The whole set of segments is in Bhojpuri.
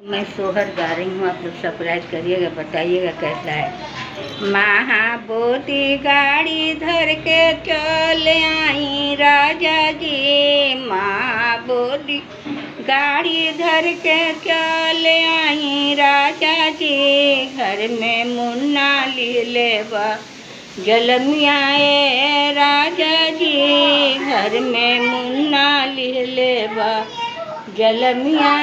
मैं सोहर गा रही हूँ। आप लोग सब्सक्राइब करिएगा, बताइएगा कैसा है। महाबोधि गाड़ी धर के चल आई राजा जी, महाबोधि गाड़ी धर के चल आई राजा जी। घर में मुन्ना ले बा जलमिया राजा जी, घर में मुन्ना ले बा जलमिया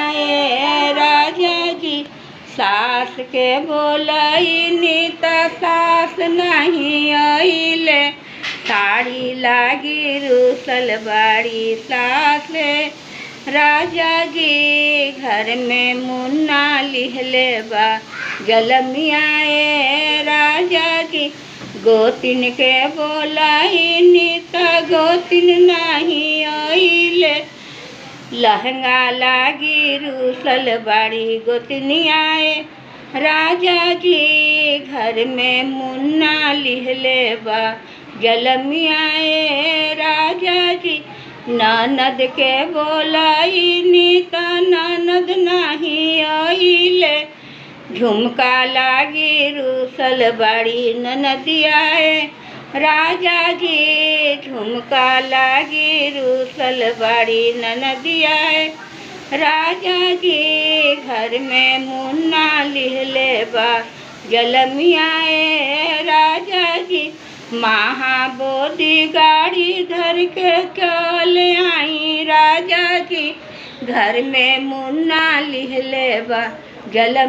राजा जी। सास के बोलाई नीता सास नहीं आइले, साड़ी लागी रूसल बाड़ी सास राजा जी। घर में मुन्ना लिहले बा जलमिया राजा जी। गोतिन के बोलाई नीता गोतिन नहीं आइले, लहंगा लागी रूसल बाड़ी गोतनियाए राजा जी। घर में मुन्ना लिहले बा जलमियाए राजा जी। ननद के बोलाई नीता ननद नहीं आइले, झुमका लागी रूसल बाड़ी ननदियाए राजा जी। झुमका लागी रूसल बाड़ी ननदिया राजा जी। घर में मुन्ना लिहले बा जलमिया राजा जी। महाबोधि गाड़ी धर के चल आई राजा जी। घर में मुन्ना लिहले बा जलम